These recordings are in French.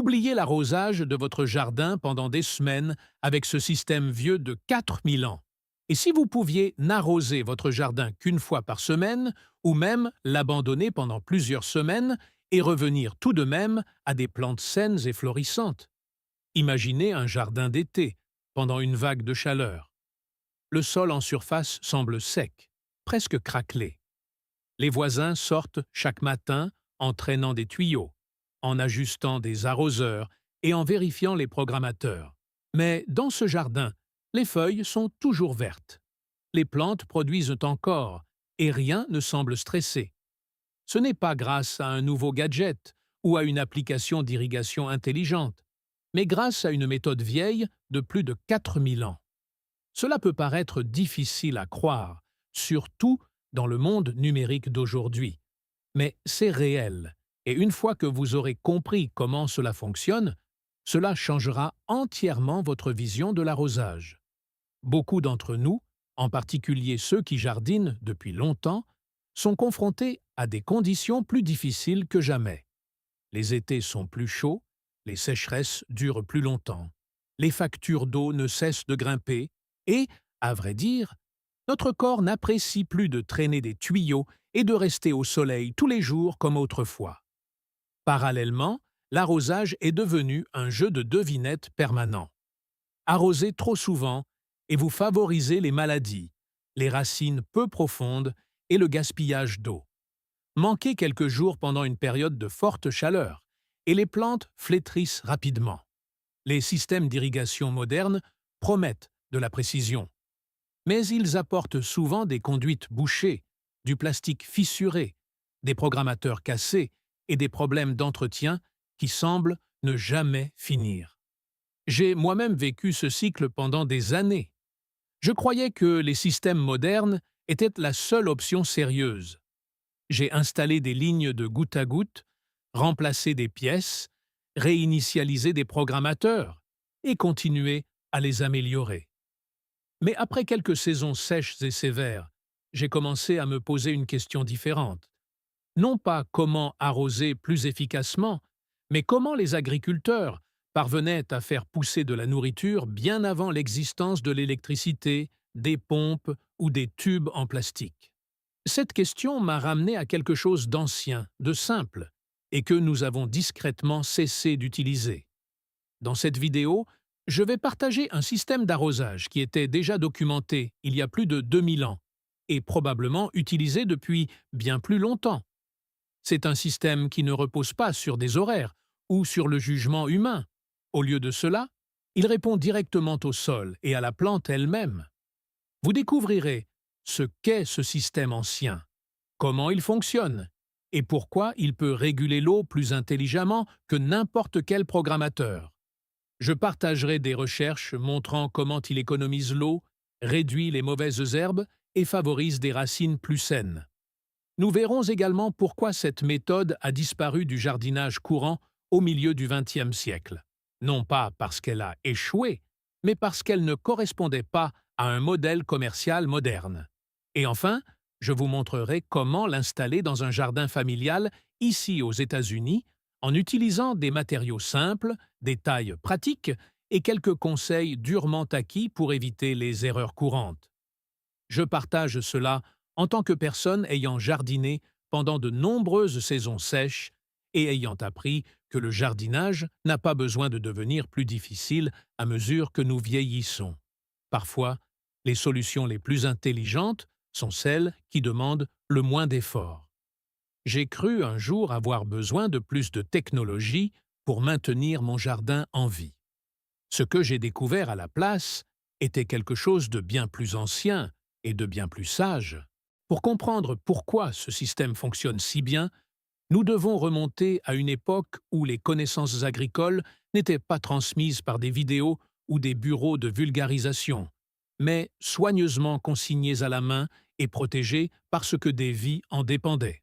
Oubliez l'arrosage de votre jardin pendant des semaines avec ce système vieux de 4000 ans. Et si vous pouviez n'arroser votre jardin qu'une fois par semaine, ou même l'abandonner pendant plusieurs semaines et revenir tout de même à des plantes saines et florissantes. Imaginez un jardin d'été, pendant une vague de chaleur. Le sol en surface semble sec, presque craquelé. Les voisins sortent chaque matin en traînant des tuyaux, en ajustant des arroseurs et en vérifiant les programmateurs. Mais dans ce jardin, les feuilles sont toujours vertes. Les plantes produisent encore et rien ne semble stressé. Ce n'est pas grâce à un nouveau gadget ou à une application d'irrigation intelligente, mais grâce à une méthode vieille de plus de 4000 ans. Cela peut paraître difficile à croire, surtout dans le monde numérique d'aujourd'hui. Mais c'est réel, et une fois que vous aurez compris comment cela fonctionne, cela changera entièrement votre vision de l'arrosage. Beaucoup d'entre nous, en particulier ceux qui jardinent depuis longtemps, sont confrontés à des conditions plus difficiles que jamais. Les étés sont plus chauds, les sécheresses durent plus longtemps, les factures d'eau ne cessent de grimper et, à vrai dire, notre corps n'apprécie plus de traîner des tuyaux et de rester au soleil tous les jours comme autrefois. Parallèlement, l'arrosage est devenu un jeu de devinettes permanent. Arrosez trop souvent et vous favorisez les maladies, les racines peu profondes et le gaspillage d'eau. Manquez quelques jours pendant une période de forte chaleur et les plantes flétrissent rapidement. Les systèmes d'irrigation modernes promettent de la précision, mais ils apportent souvent des conduites bouchées, du plastique fissuré, des programmateurs cassés et des problèmes d'entretien qui semblent ne jamais finir. J'ai moi-même vécu ce cycle pendant des années. Je croyais que les systèmes modernes étaient la seule option sérieuse. J'ai installé des lignes de goutte à goutte, remplacé des pièces, réinitialisé des programmateurs et continué à les améliorer. Mais après quelques saisons sèches et sévères, j'ai commencé à me poser une question différente. Non pas comment arroser plus efficacement, mais comment les agriculteurs parvenaient à faire pousser de la nourriture bien avant l'existence de l'électricité, des pompes ou des tubes en plastique. Cette question m'a ramené à quelque chose d'ancien, de simple, et que nous avons discrètement cessé d'utiliser. Dans cette vidéo, je vais partager un système d'arrosage qui était déjà documenté il y a plus de 2000 ans et probablement utilisé depuis bien plus longtemps. C'est un système qui ne repose pas sur des horaires ou sur le jugement humain. Au lieu de cela, il répond directement au sol et à la plante elle-même. Vous découvrirez ce qu'est ce système ancien, comment il fonctionne et pourquoi il peut réguler l'eau plus intelligemment que n'importe quel programmateur. Je partagerai des recherches montrant comment il économise l'eau, réduit les mauvaises herbes et favorise des racines plus saines. Nous verrons également pourquoi cette méthode a disparu du jardinage courant au milieu du XXe siècle. Non pas parce qu'elle a échoué, mais parce qu'elle ne correspondait pas à un modèle commercial moderne. Et enfin, je vous montrerai comment l'installer dans un jardin familial ici aux États-Unis en utilisant des matériaux simples, des tailles pratiques et quelques conseils durement acquis pour éviter les erreurs courantes. Je partage cela en tant que personne ayant jardiné pendant de nombreuses saisons sèches et ayant appris que le jardinage n'a pas besoin de devenir plus difficile à mesure que nous vieillissons. Parfois, les solutions les plus intelligentes sont celles qui demandent le moins d'efforts. J'ai cru un jour avoir besoin de plus de technologie pour maintenir mon jardin en vie. Ce que j'ai découvert à la place était quelque chose de bien plus ancien et de bien plus sage. Pour comprendre pourquoi ce système fonctionne si bien, nous devons remonter à une époque où les connaissances agricoles n'étaient pas transmises par des vidéos ou des bureaux de vulgarisation, mais soigneusement consignées à la main et protégées parce que des vies en dépendaient.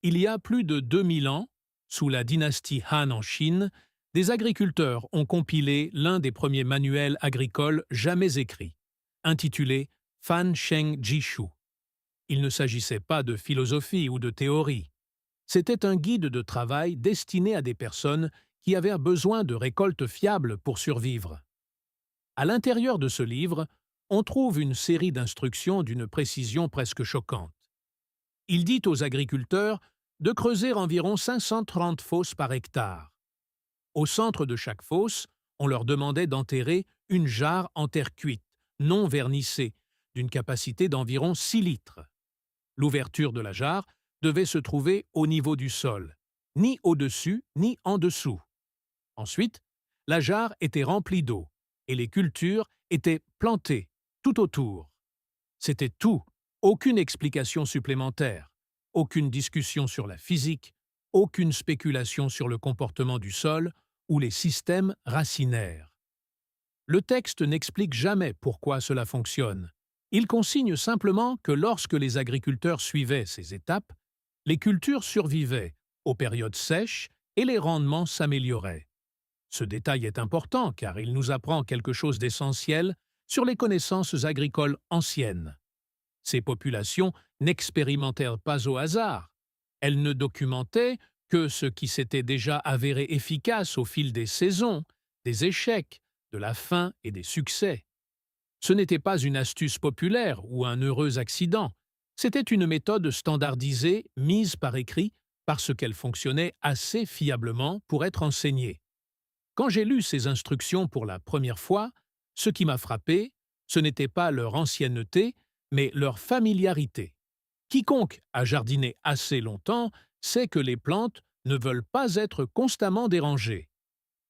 Il y a plus de 2000 ans, sous la dynastie Han en Chine, des agriculteurs ont compilé l'un des premiers manuels agricoles jamais écrits, intitulé Fan Sheng Jishu. Il ne s'agissait pas de philosophie ou de théorie. C'était un guide de travail destiné à des personnes qui avaient besoin de récoltes fiables pour survivre. À l'intérieur de ce livre, on trouve une série d'instructions d'une précision presque choquante. Il dit aux agriculteurs de creuser environ 530 fosses par hectare. Au centre de chaque fosse, on leur demandait d'enterrer une jarre en terre cuite, non vernissée, d'une capacité d'environ 6 litres. L'ouverture de la jarre devait se trouver au niveau du sol, ni au-dessus ni en dessous. Ensuite, la jarre était remplie d'eau et les cultures étaient plantées tout autour. C'était tout, aucune explication supplémentaire, aucune discussion sur la physique, aucune spéculation sur le comportement du sol ou les systèmes racinaires. Le texte n'explique jamais pourquoi cela fonctionne. Il consigne simplement que lorsque les agriculteurs suivaient ces étapes, les cultures survivaient aux périodes sèches et les rendements s'amélioraient. Ce détail est important car il nous apprend quelque chose d'essentiel sur les connaissances agricoles anciennes. Ces populations n'expérimentèrent pas au hasard. Elles ne documentaient que ce qui s'était déjà avéré efficace au fil des saisons, des échecs, de la faim et des succès. Ce n'était pas une astuce populaire ou un heureux accident, c'était une méthode standardisée mise par écrit parce qu'elle fonctionnait assez fiablement pour être enseignée. Quand j'ai lu ces instructions pour la première fois, ce qui m'a frappé, ce n'était pas leur ancienneté, mais leur familiarité. Quiconque a jardiné assez longtemps sait que les plantes ne veulent pas être constamment dérangées.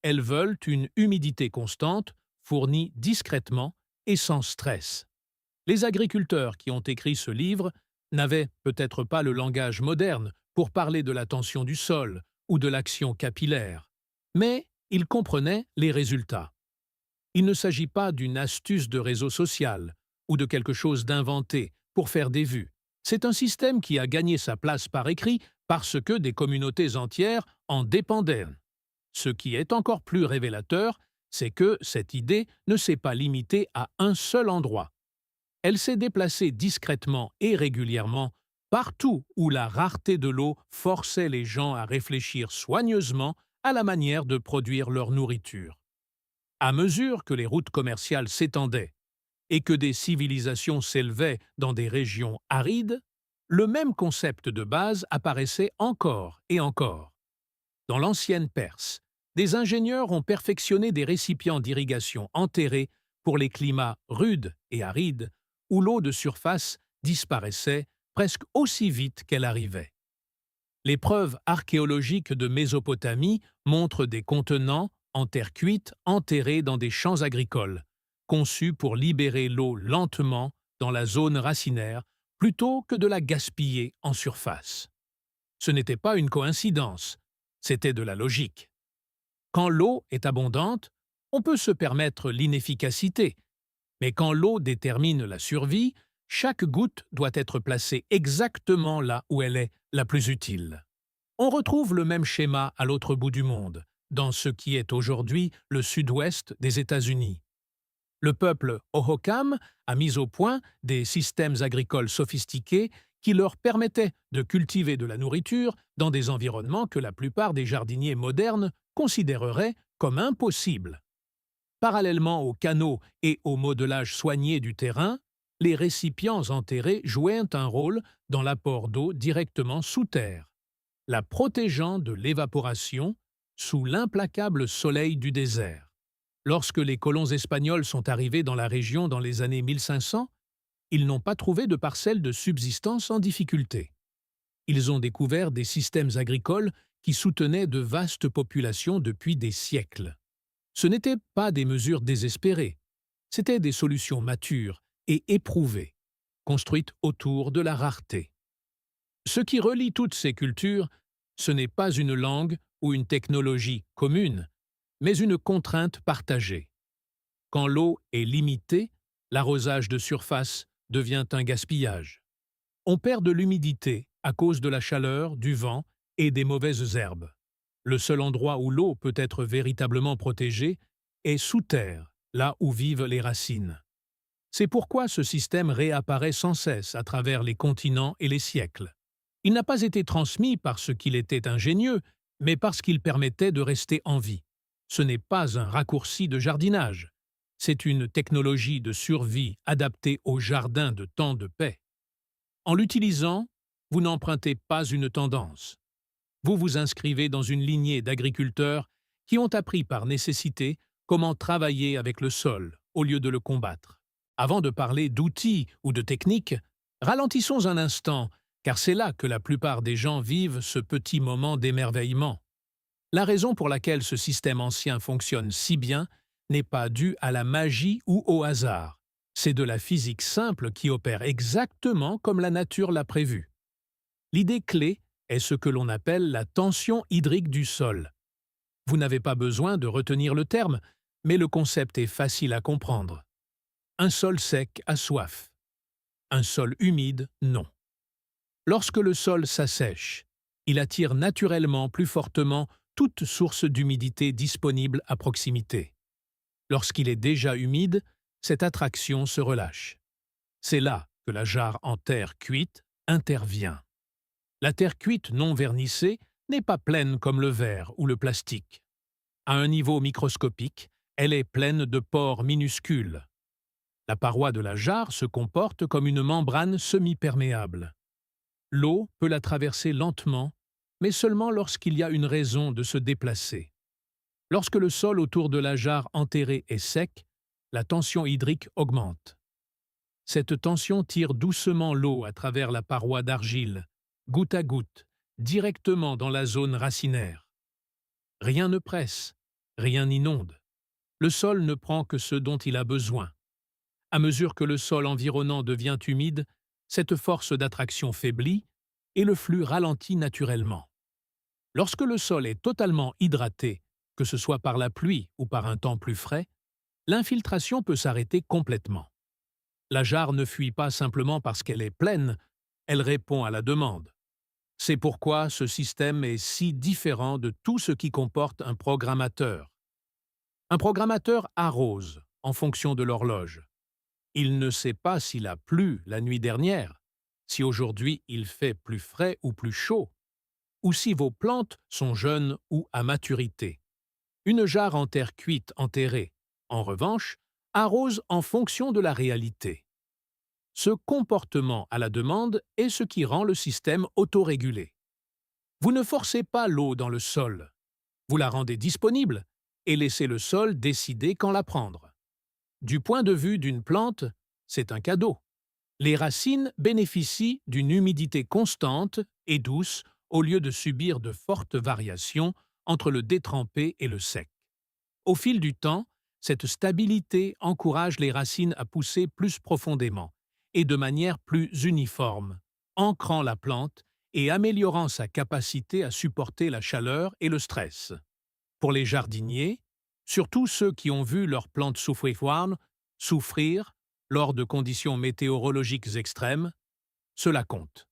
Elles veulent une humidité constante, fournie discrètement et sans stress. Les agriculteurs qui ont écrit ce livre n'avaient peut-être pas le langage moderne pour parler de la tension du sol ou de l'action capillaire, mais ils comprenaient les résultats. Il ne s'agit pas d'une astuce de réseau social ou de quelque chose d'inventé pour faire des vues. C'est un système qui a gagné sa place par écrit parce que des communautés entières en dépendaient. Ce qui est encore plus révélateur, c'est que cette idée ne s'est pas limitée à un seul endroit. Elle s'est déplacée discrètement et régulièrement partout où la rareté de l'eau forçait les gens à réfléchir soigneusement à la manière de produire leur nourriture. À mesure que les routes commerciales s'étendaient et que des civilisations s'élevaient dans des régions arides, le même concept de base apparaissait encore et encore. Dans l'ancienne Perse, des ingénieurs ont perfectionné des récipients d'irrigation enterrés pour les climats rudes et arides où l'eau de surface disparaissait presque aussi vite qu'elle arrivait. Les preuves archéologiques de Mésopotamie montrent des contenants en terre cuite enterrés dans des champs agricoles, conçus pour libérer l'eau lentement dans la zone racinaire plutôt que de la gaspiller en surface. Ce n'était pas une coïncidence, c'était de la logique. Quand l'eau est abondante, on peut se permettre l'inefficacité, mais quand l'eau détermine la survie, chaque goutte doit être placée exactement là où elle est la plus utile. On retrouve le même schéma à l'autre bout du monde, dans ce qui est aujourd'hui le sud-ouest des États-Unis. Le peuple Hohokam a mis au point des systèmes agricoles sophistiqués qui leur permettaient de cultiver de la nourriture dans des environnements que la plupart des jardiniers modernes considéreraient comme impossibles. Parallèlement aux canaux et au modelage soigné du terrain, les récipients enterrés jouaient un rôle dans l'apport d'eau directement sous terre, la protégeant de l'évaporation sous l'implacable soleil du désert. Lorsque les colons espagnols sont arrivés dans la région dans les années 1500, ils n'ont pas trouvé de parcelles de subsistance en difficulté. Ils ont découvert des systèmes agricoles qui soutenaient de vastes populations depuis des siècles. Ce n'étaient pas des mesures désespérées, c'étaient des solutions matures et éprouvées, construites autour de la rareté. Ce qui relie toutes ces cultures, ce n'est pas une langue ou une technologie commune, mais une contrainte partagée. Quand l'eau est limitée, l'arrosage de surface devient un gaspillage. On perd de l'humidité à cause de la chaleur, du vent et des mauvaises herbes. Le seul endroit où l'eau peut être véritablement protégée est sous terre, là où vivent les racines. C'est pourquoi ce système réapparaît sans cesse à travers les continents et les siècles. Il n'a pas été transmis parce qu'il était ingénieux, mais parce qu'il permettait de rester en vie. Ce n'est pas un raccourci de jardinage. C'est une technologie de survie adaptée aux jardins de temps de paix. En l'utilisant, vous n'empruntez pas une tendance. Vous vous inscrivez dans une lignée d'agriculteurs qui ont appris par nécessité comment travailler avec le sol au lieu de le combattre. Avant de parler d'outils ou de techniques, ralentissons un instant, car c'est là que la plupart des gens vivent ce petit moment d'émerveillement. La raison pour laquelle ce système ancien fonctionne si bien n'est pas due à la magie ou au hasard. C'est de la physique simple qui opère exactement comme la nature l'a prévu. L'idée clé est ce que l'on appelle la tension hydrique du sol. Vous n'avez pas besoin de retenir le terme, mais le concept est facile à comprendre. Un sol sec a soif. Un sol humide, non. Lorsque le sol s'assèche, il attire naturellement plus fortement toute source d'humidité disponible à proximité. Lorsqu'il est déjà humide, cette attraction se relâche. C'est là que la jarre en terre cuite intervient. La terre cuite non vernissée n'est pas pleine comme le verre ou le plastique. À un niveau microscopique, elle est pleine de pores minuscules. La paroi de la jarre se comporte comme une membrane semi-perméable. L'eau peut la traverser lentement, mais seulement lorsqu'il y a une raison de se déplacer. Lorsque le sol autour de la jarre enterrée est sec, la tension hydrique augmente. Cette tension tire doucement l'eau à travers la paroi d'argile, goutte à goutte, directement dans la zone racinaire. Rien ne presse, rien n'inonde. Le sol ne prend que ce dont il a besoin. À mesure que le sol environnant devient humide, cette force d'attraction faiblit et le flux ralentit naturellement. Lorsque le sol est totalement hydraté, que ce soit par la pluie ou par un temps plus frais, l'infiltration peut s'arrêter complètement. La jarre ne fuit pas simplement parce qu'elle est pleine, elle répond à la demande. C'est pourquoi ce système est si différent de tout ce qui comporte un programmateur. Un programmateur arrose en fonction de l'horloge. Il ne sait pas s'il a plu la nuit dernière, si aujourd'hui il fait plus frais ou plus chaud, ou si vos plantes sont jeunes ou à maturité. Une jarre en terre cuite enterrée, en revanche, arrose en fonction de la réalité. Ce comportement à la demande est ce qui rend le système autorégulé. Vous ne forcez pas l'eau dans le sol, vous la rendez disponible et laissez le sol décider quand la prendre. Du point de vue d'une plante, c'est un cadeau. Les racines bénéficient d'une humidité constante et douce au lieu de subir de fortes variations entre le détrempé et le sec. Au fil du temps, cette stabilité encourage les racines à pousser plus profondément et de manière plus uniforme, ancrant la plante et améliorant sa capacité à supporter la chaleur et le stress. Pour les jardiniers, surtout ceux qui ont vu leurs plantes souffrir lors de conditions météorologiques extrêmes, cela compte.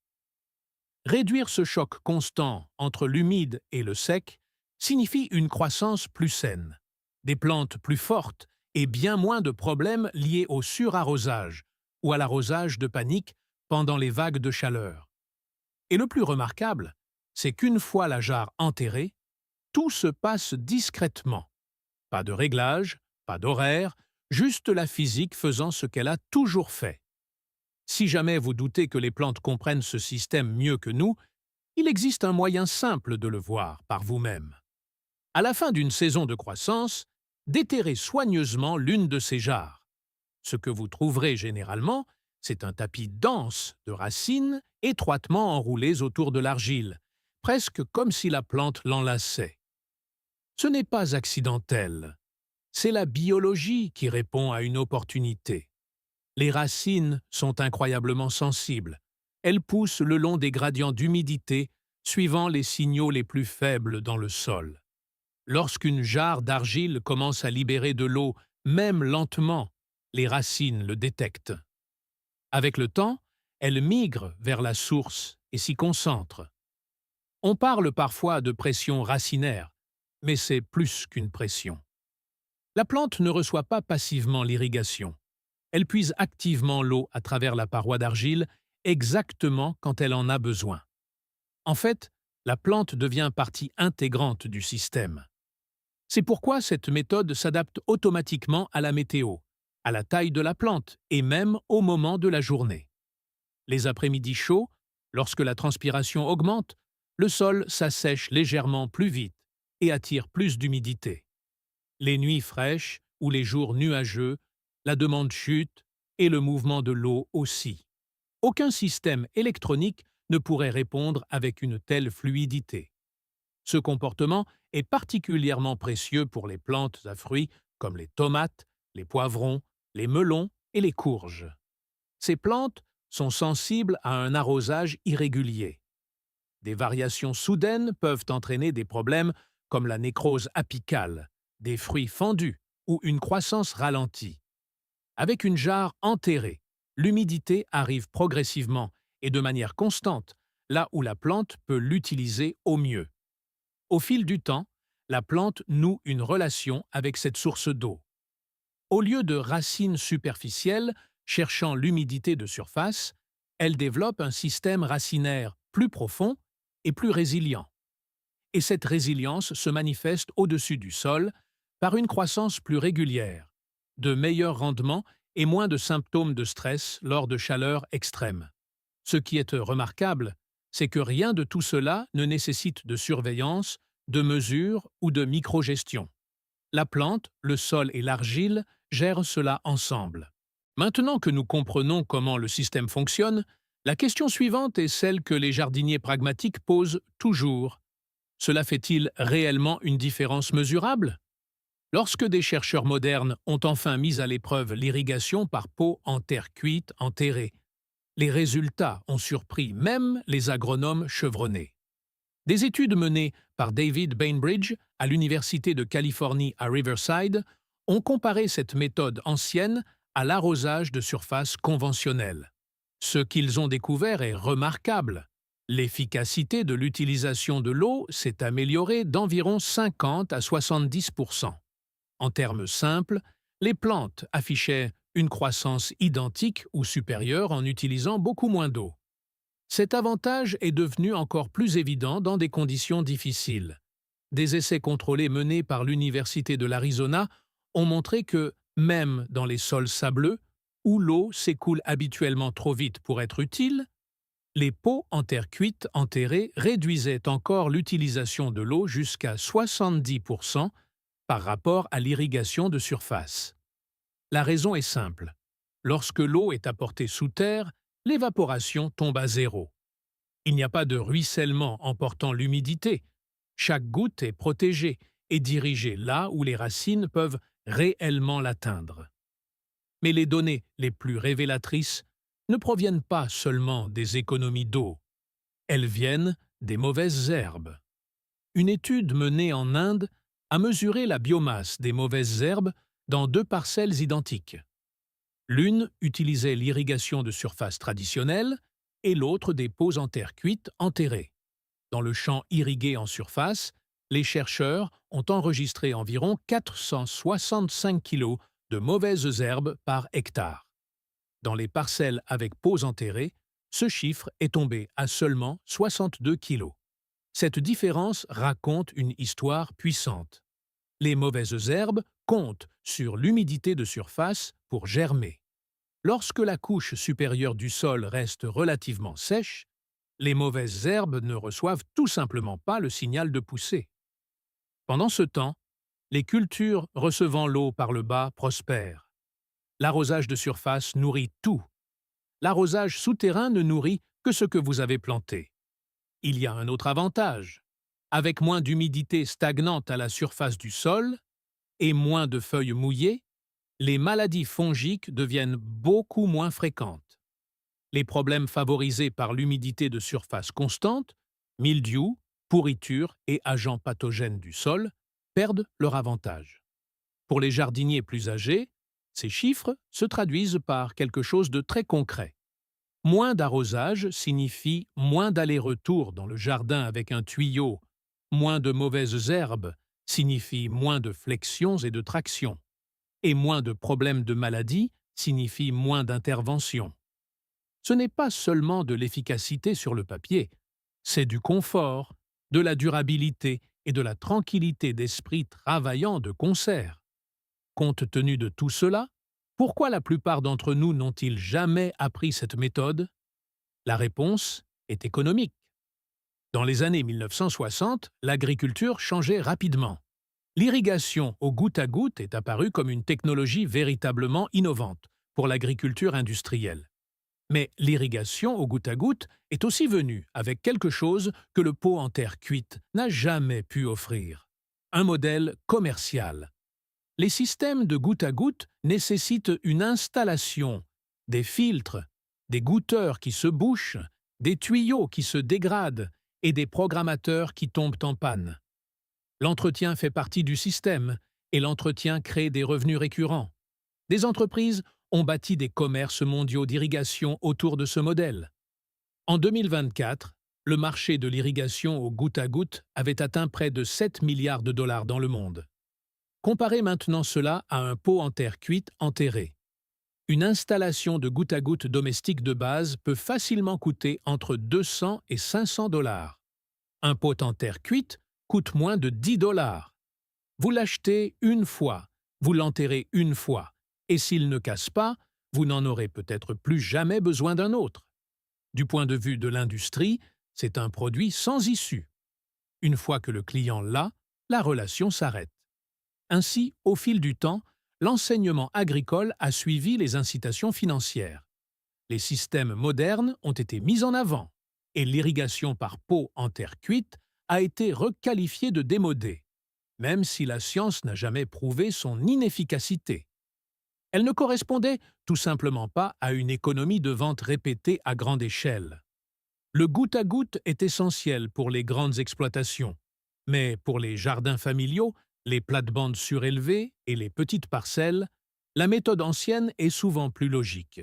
Réduire ce choc constant entre l'humide et le sec signifie une croissance plus saine, des plantes plus fortes et bien moins de problèmes liés au surarrosage ou à l'arrosage de panique pendant les vagues de chaleur. Et le plus remarquable, c'est qu'une fois la jarre enterrée, tout se passe discrètement. Pas de réglage, pas d'horaire, juste la physique faisant ce qu'elle a toujours fait. Si jamais vous doutez que les plantes comprennent ce système mieux que nous, il existe un moyen simple de le voir par vous-même. À la fin d'une saison de croissance, déterrez soigneusement l'une de ces jarres. Ce que vous trouverez généralement, c'est un tapis dense de racines étroitement enroulées autour de l'argile, presque comme si la plante l'enlaçait. Ce n'est pas accidentel. C'est la biologie qui répond à une opportunité. Les racines sont incroyablement sensibles. Elles poussent le long des gradients d'humidité, suivant les signaux les plus faibles dans le sol. Lorsqu'une jarre d'argile commence à libérer de l'eau, même lentement, les racines le détectent. Avec le temps, elles migrent vers la source et s'y concentrent. On parle parfois de pression racinaire, mais c'est plus qu'une pression. La plante ne reçoit pas passivement l'irrigation. Elle puise activement l'eau à travers la paroi d'argile exactement quand elle en a besoin. En fait, La plante devient partie intégrante du système. C'est pourquoi cette méthode s'adapte automatiquement à la météo, à la taille de la plante et même au moment de la journée. Les après-midi chauds, lorsque la transpiration augmente, le sol s'assèche légèrement plus vite et attire plus d'humidité. Les nuits fraîches ou les jours nuageux, la demande chute et le mouvement de l'eau aussi. Aucun système électronique ne pourrait répondre avec une telle fluidité. Ce comportement est particulièrement précieux pour les plantes à fruits comme les tomates, les poivrons, les melons et les courges. Ces plantes sont sensibles à un arrosage irrégulier. Des variations soudaines peuvent entraîner des problèmes comme la nécrose apicale, des fruits fendus ou une croissance ralentie. Avec une jarre enterrée, l'humidité arrive progressivement et de manière constante, là où la plante peut l'utiliser au mieux. Au fil du temps, la plante noue une relation avec cette source d'eau. Au lieu de racines superficielles cherchant l'humidité de surface, elle développe un système racinaire plus profond et plus résilient. Et cette résilience se manifeste au-dessus du sol par une croissance plus régulière, de meilleurs rendements et moins de symptômes de stress lors de chaleurs extrêmes. Ce qui est remarquable, c'est que rien de tout cela ne nécessite de surveillance, de mesure ou de microgestion. La plante, le sol et l'argile gèrent cela ensemble. Maintenant que nous comprenons comment le système fonctionne, la question suivante est celle que les jardiniers pragmatiques posent toujours. Cela fait-il réellement une différence mesurable? Lorsque des chercheurs modernes ont enfin mis à l'épreuve l'irrigation par pot en terre cuite enterrée, les résultats ont surpris même les agronomes chevronnés. Des études menées par David Bainbridge à l'Université de Californie à Riverside ont comparé cette méthode ancienne à l'arrosage de surface conventionnel. Ce qu'ils ont découvert est remarquable. L'efficacité de l'utilisation de l'eau s'est améliorée d'environ 50 à 70%. En termes simples, les plantes affichaient une croissance identique ou supérieure en utilisant beaucoup moins d'eau. Cet avantage est devenu encore plus évident dans des conditions difficiles. Des essais contrôlés menés par l'Université de l'Arizona ont montré que, même dans les sols sableux, où l'eau s'écoule habituellement trop vite pour être utile, les pots en terre cuite enterrés réduisaient encore l'utilisation de l'eau jusqu'à 70% par rapport à l'irrigation de surface. La raison est simple. Lorsque l'eau est apportée sous terre, l'évaporation tombe à zéro. Il n'y a pas de ruissellement emportant l'humidité. Chaque goutte est protégée et dirigée là où les racines peuvent réellement l'atteindre. Mais les données les plus révélatrices ne proviennent pas seulement des économies d'eau. Elles viennent des mauvaises herbes. Une étude menée en Inde a mesuré la biomasse des mauvaises herbes dans deux parcelles identiques. L'une utilisait l'irrigation de surface traditionnelle et l'autre des pots en terre cuite enterrés. Dans le champ irrigué en surface, les chercheurs ont enregistré environ 465 kg de mauvaises herbes par hectare. Dans les parcelles avec pots enterrés, ce chiffre est tombé à seulement 62 kg. Cette différence raconte une histoire puissante. Les mauvaises herbes comptent sur l'humidité de surface pour germer. Lorsque la couche supérieure du sol reste relativement sèche, les mauvaises herbes ne reçoivent tout simplement pas le signal de pousser. Pendant ce temps, les cultures recevant l'eau par le bas prospèrent. L'arrosage de surface nourrit tout. L'arrosage souterrain ne nourrit que ce que vous avez planté. Il y a un autre avantage. Avec moins d'humidité stagnante à la surface du sol et moins de feuilles mouillées, les maladies fongiques deviennent beaucoup moins fréquentes. Les problèmes favorisés par l'humidité de surface constante, mildiou, pourriture et agents pathogènes du sol, perdent leur avantage. Pour les jardiniers plus âgés, ces chiffres se traduisent par quelque chose de très concret. Moins d'arrosage signifie moins d'allers-retours dans le jardin avec un tuyau, moins de mauvaises herbes signifie moins de flexions et de tractions, et moins de problèmes de maladie signifie moins d'interventions. Ce n'est pas seulement de l'efficacité sur le papier, c'est du confort, de la durabilité et de la tranquillité d'esprit travaillant de concert. Compte tenu de tout cela, pourquoi la plupart d'entre nous n'ont-ils jamais appris cette méthode? La réponse est économique. Dans les années 1960, l'agriculture changeait rapidement. L'irrigation au goutte à goutte est apparue comme une technologie véritablement innovante pour l'agriculture industrielle. Mais l'irrigation au goutte à goutte est aussi venue avec quelque chose que le pot en terre cuite n'a jamais pu offrir. Un modèle commercial. Les systèmes de goutte à goutte nécessitent une installation, des filtres, des goutteurs qui se bouchent, des tuyaux qui se dégradent et des programmateurs qui tombent en panne. L'entretien fait partie du système et l'entretien crée des revenus récurrents. Des entreprises ont bâti des commerces mondiaux d'irrigation autour de ce modèle. En 2024, le marché de l'irrigation au goutte à goutte avait atteint près de 7 milliards de dollars dans le monde. Comparez maintenant cela à un pot en terre cuite enterré. Une installation de goutte à goutte domestique de base peut facilement coûter entre 200 et 500 dollars. Un pot en terre cuite coûte moins de 10 dollars. Vous l'achetez une fois, vous l'enterrez une fois, et s'il ne casse pas, vous n'en aurez peut-être plus jamais besoin d'un autre. Du point de vue de l'industrie, c'est un produit sans issue. Une fois que le client l'a, la relation s'arrête. Ainsi, au fil du temps, l'enseignement agricole a suivi les incitations financières. Les systèmes modernes ont été mis en avant, et l'irrigation par pot en terre cuite a été requalifiée de démodée, même si la science n'a jamais prouvé son inefficacité. Elle ne correspondait tout simplement pas à une économie de vente répétée à grande échelle. Le goutte à goutte est essentiel pour les grandes exploitations, mais pour les jardins familiaux, les plates-bandes surélevées et les petites parcelles, la méthode ancienne est souvent plus logique.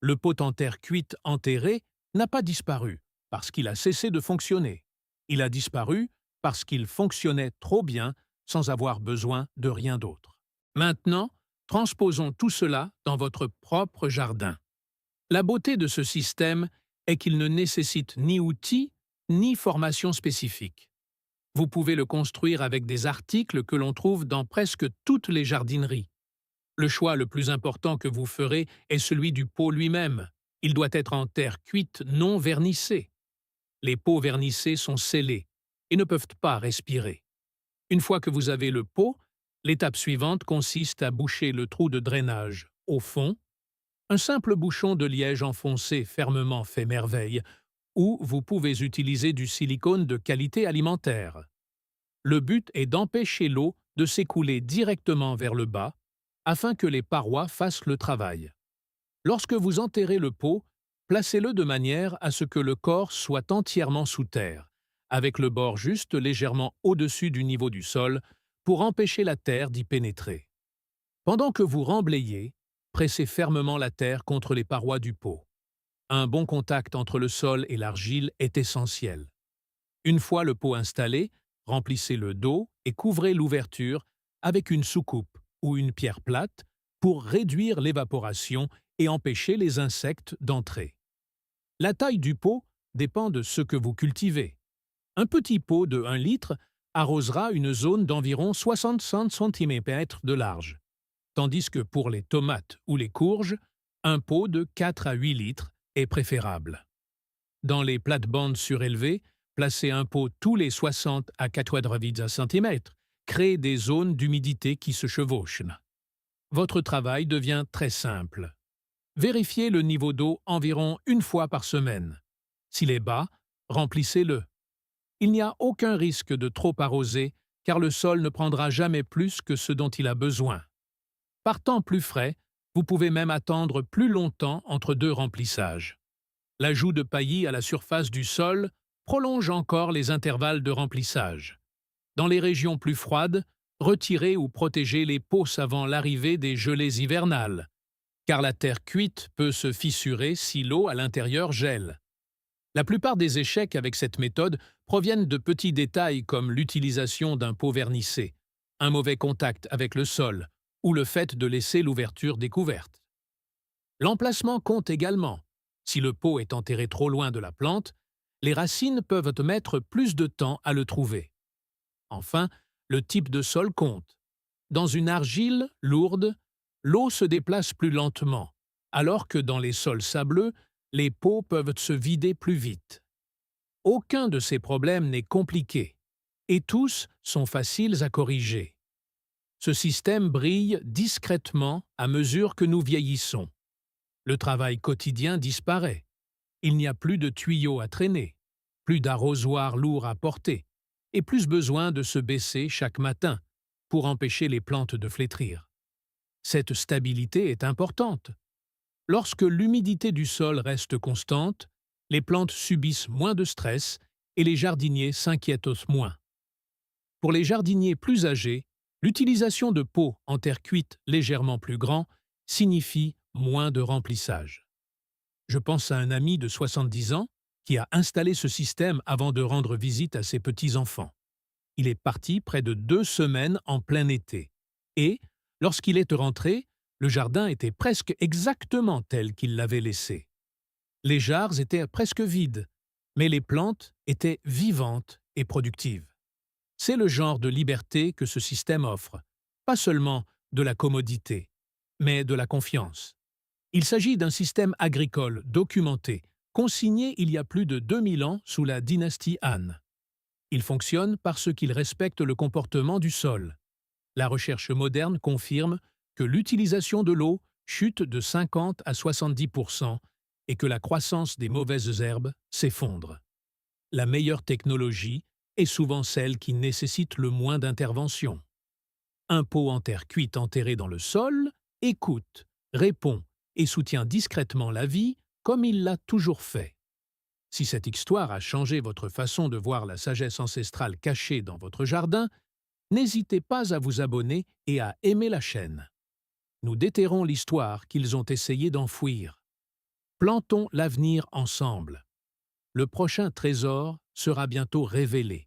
Le pot en terre cuite enterré n'a pas disparu parce qu'il a cessé de fonctionner. Il a disparu parce qu'il fonctionnait trop bien sans avoir besoin de rien d'autre. Maintenant, transposons tout cela dans votre propre jardin. La beauté de ce système est qu'il ne nécessite ni outils ni formation spécifique. Vous pouvez le construire avec des articles que l'on trouve dans presque toutes les jardineries. Le choix le plus important que vous ferez est celui du pot lui-même. Il doit être en terre cuite non vernissée. Les pots vernissés sont scellés et ne peuvent pas respirer. Une fois que vous avez le pot, l'étape suivante consiste à boucher le trou de drainage. Au fond, un simple bouchon de liège enfoncé fermement fait merveille, ou vous pouvez utiliser du silicone de qualité alimentaire. Le but est d'empêcher l'eau de s'écouler directement vers le bas, afin que les parois fassent le travail. Lorsque vous enterrez le pot, placez-le de manière à ce que le corps soit entièrement sous terre, avec le bord juste légèrement au-dessus du niveau du sol, pour empêcher la terre d'y pénétrer. Pendant que vous remblayez, pressez fermement la terre contre les parois du pot. Un bon contact entre le sol et l'argile est essentiel. Une fois le pot installé, remplissez le dos et couvrez l'ouverture avec une soucoupe ou une pierre plate pour réduire l'évaporation et empêcher les insectes d'entrer. La taille du pot dépend de ce que vous cultivez. Un petit pot de 1 litre arrosera une zone d'environ 65 cm de large, tandis que pour les tomates ou les courges, un pot de 4 à 8 litres est préférable. Dans les plates-bandes surélevées, placez un pot tous les 60 à 80 cm, créez des zones d'humidité qui se chevauchent. Votre travail devient très simple. Vérifiez le niveau d'eau environ une fois par semaine. S'il est bas, remplissez-le. Il n'y a aucun risque de trop arroser, car le sol ne prendra jamais plus que ce dont il a besoin. Par temps plus frais, vous pouvez même attendre plus longtemps entre 2 remplissages. L'ajout de paillis à la surface du sol prolonge encore les intervalles de remplissage. Dans les régions plus froides, retirez ou protégez les pots avant l'arrivée des gelées hivernales, car la terre cuite peut se fissurer si l'eau à l'intérieur gèle. La plupart des échecs avec cette méthode proviennent de petits détails comme l'utilisation d'un pot vernissé, un mauvais contact avec le sol ou le fait de laisser l'ouverture découverte. L'emplacement compte également. Si le pot est enterré trop loin de la plante, les racines peuvent mettre plus de temps à le trouver. Enfin, le type de sol compte. Dans une argile lourde, l'eau se déplace plus lentement, alors que dans les sols sableux, les pots peuvent se vider plus vite. Aucun de ces problèmes n'est compliqué, et tous sont faciles à corriger. Ce système brille discrètement à mesure que nous vieillissons. Le travail quotidien disparaît. Il n'y a plus de tuyaux à traîner, plus d'arrosoirs lourds à porter, et plus besoin de se baisser chaque matin pour empêcher les plantes de flétrir. Cette stabilité est importante. Lorsque l'humidité du sol reste constante, les plantes subissent moins de stress et les jardiniers s'inquiètent moins. Pour les jardiniers plus âgés, l'utilisation de pots en terre cuite légèrement plus grands signifie moins de remplissage. Je pense à un ami de 70 ans qui a installé ce système avant de rendre visite à ses petits-enfants. Il est parti près de 2 semaines en plein été. Et, lorsqu'il est rentré, le jardin était presque exactement tel qu'il l'avait laissé. Les jarres étaient presque vides, mais les plantes étaient vivantes et productives. C'est le genre de liberté que ce système offre, pas seulement de la commodité, mais de la confiance. Il s'agit d'un système agricole documenté, consigné il y a plus de 2000 ans sous la dynastie Han. Il fonctionne parce qu'il respecte le comportement du sol. La recherche moderne confirme que l'utilisation de l'eau chute de 50 à 70% et que la croissance des mauvaises herbes s'effondre. La meilleure technologie est souvent celle qui nécessite le moins d'intervention. Un pot en terre cuite enterré dans le sol écoute, répond et soutient discrètement la vie comme il l'a toujours fait. Si cette histoire a changé votre façon de voir la sagesse ancestrale cachée dans votre jardin, n'hésitez pas à vous abonner et à aimer la chaîne. Nous déterrons l'histoire qu'ils ont essayé d'enfouir. Plantons l'avenir ensemble. Le prochain trésor sera bientôt révélé.